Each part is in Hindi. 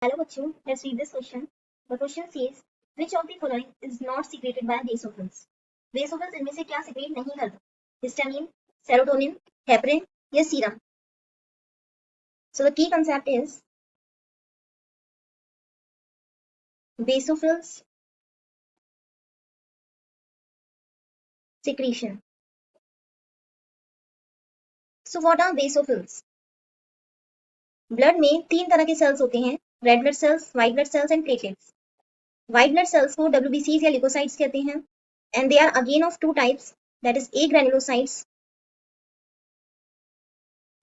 Hello बच्चों, let's read this question. The question says, which of the following is not secreted by basophils? Basophils इनमें से क्या secrete नहीं करता? Histamine, serotonin, heparin या serum? So the key concept is basophils secretion. So what are basophils? Blood में 3 तरह के सेल्स होते हैं, red blood cells, white blood cells and platelets. White blood cells को WBCs या ल्यूकोसाइट्स कहते हैं and they are again of two types, that is agranulocytes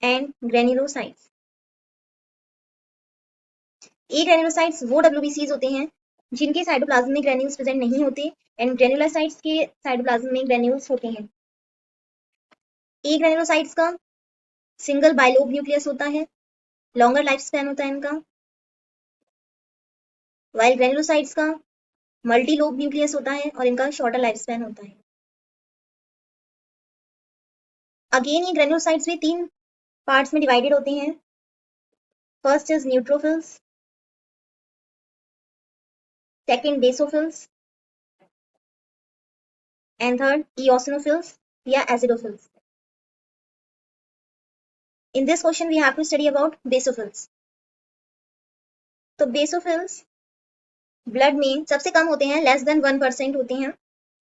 and granulocytes. Agranulocytes वो WBCs होते हैं जिनके साइटोप्लाज्म में ग्रेन्यूल्स प्रेजेंट नहीं होते एंड ग्रेन्युलोसाइट्स के साइटोप्लाज्म में ग्रेन्यूल्स होते हैं. ए ग्रेन्युलोसाइट्स का सिंगल बाइलोब न्यूक्लियस होता है, लॉन्गर लाइफ स्पैन होता है इनका, वाइल ग्रेन्युलोसाइट्स का मल्टी लोब न्यूक्लियस होता है और इनका शॉर्टर लाइफ स्पैन होता है. अगेन ये ग्रेन्युलोसाइट्स भी 3 पार्ट्स में डिवाइडेड होते हैं. First is neutrophils, second basophils and third eosinophils या acidophils. In this question we have to study about basophils. तो basophils ब्लड में सबसे कम होते हैं, लेस देन 1% होते हैं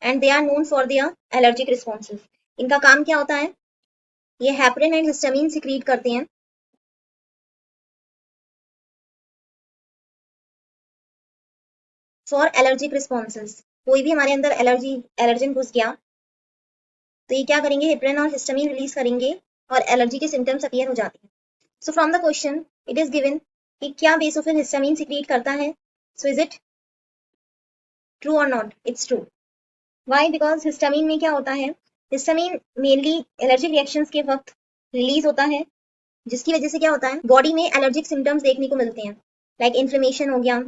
and they are known for their allergic responses. इनका काम क्या होता है? ये हेपरिन एंड हिस्टामिन सिक्रीट करते हैं फॉर एलर्जिक रिस्पॉन्सेज. कोई भी हमारे अंदर एलर्जन घुस गया तो ये क्या करेंगे? हेपरिन और हिस्टामिन रिलीज करेंगे और एलर्जी के सिम्टम्स अपीयर हो जाते हैं. So from the question it is given कि क्या बेसोफिल हिस्टामिन सिक्रीट करता है. सो इज इट ट्रू और not? It's true. Why? Because histamine में क्या होता है? हिस्टामिन मेनली एलर्जिक रिएक्शंस के वक्त रिलीज होता है, जिसकी वजह से क्या होता है? बॉडी में एलर्जिक सिम्टम्स देखने को मिलते हैं, लाइक इन्फ्लेमेशन हो गया.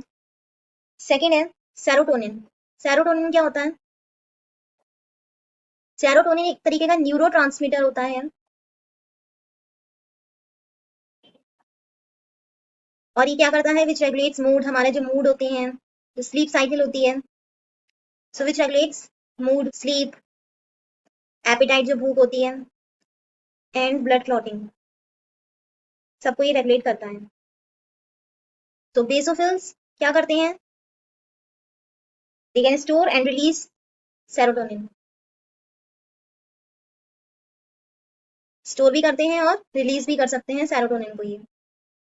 सेकेंड है सेरोटोनिन. सेरोटोनिन क्या होता है? सेरोटोनिन एक तरीके का न्यूरोट्रांसमीटर होता है और ये क्या करता है? विच रेगुलेट्स मूड. हमारे जो मूड होते हैं, जो स्लीप साइकिल होती है, so which regulates mood, sleep, appetite जो भूख होती है एंड ब्लड क्लॉटिंग, सबको ये रेगुलेट करता है. तो बेसोफिल्स क्या करते हैं? They can store and release serotonin. Store भी करते हैं और रिलीज भी कर सकते हैं सेरोटोनिन को ये.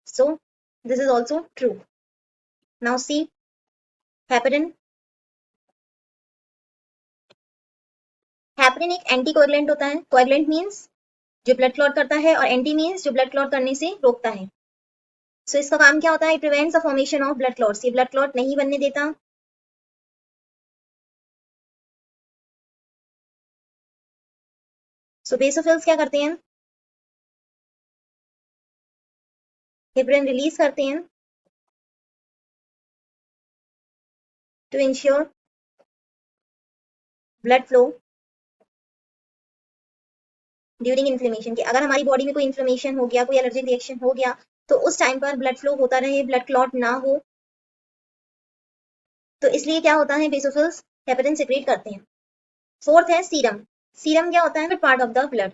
So this is also true. Now see heparin. Heparin एक एंटीकोएगुलेंट होता है. कोएगुलेंट मींस जो ब्लड क्लॉट करता है और एंटी मींस जो ब्लड क्लॉट करने से रोकता है. सो इसका काम क्या होता है? It prevents the formation of blood clots. ये ब्लड क्लॉट नहीं बनने देता. सो बेसोफिल्स क्या करते हैं? हेपरिन रिलीज करते हैं to ensure blood flow during inflammation. कि अगर हमारी बॉडी में कोई इन्फ्लेमेशन हो गया, कोई एलर्जिक रिएक्शन हो गया, तो उस टाइम पर ब्लड फ्लो होता रहे, ब्लड क्लॉट ना हो. तो इसलिए क्या होता है? बेसोफिल्स हेपरिन सिक्रीट करते हैं. फोर्थ है सीरम. सीरम क्या होता है? Part of the blood.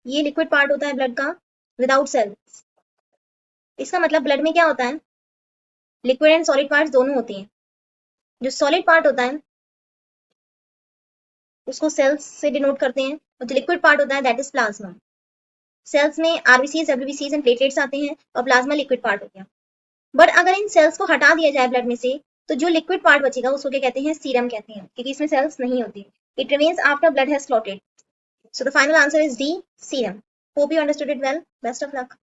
ये लिक्विड पार्ट होता है ब्लड का विदाउट सेल्स. इसका मतलब ब्लड में क्या होता है? लिक्विड एंड सॉलिड पार्ट दोनों होते हैं. जो सॉलिड पार्ट होता है उसको सेल्स से डिनोट करते हैं और जो लिक्विड पार्ट होता है दैट इज प्लाज्मा. सेल्स में आरबीसीज, डब्ल्यूबीसीज एंड प्लेटलेट्स आते हैं और प्लाज्मा लिक्विड पार्ट हो गया. बट अगर इन सेल्स को हटा दिया जाए ब्लड में से तो जो लिक्विड पार्ट बचेगा उसको क्या कहते हैं? सीरम कहते हैं, क्योंकि इसमें सेल्स नहीं होती. It remains after blood has clotted. So the final answer is D, serum. Hope you understood it well. Best of luck.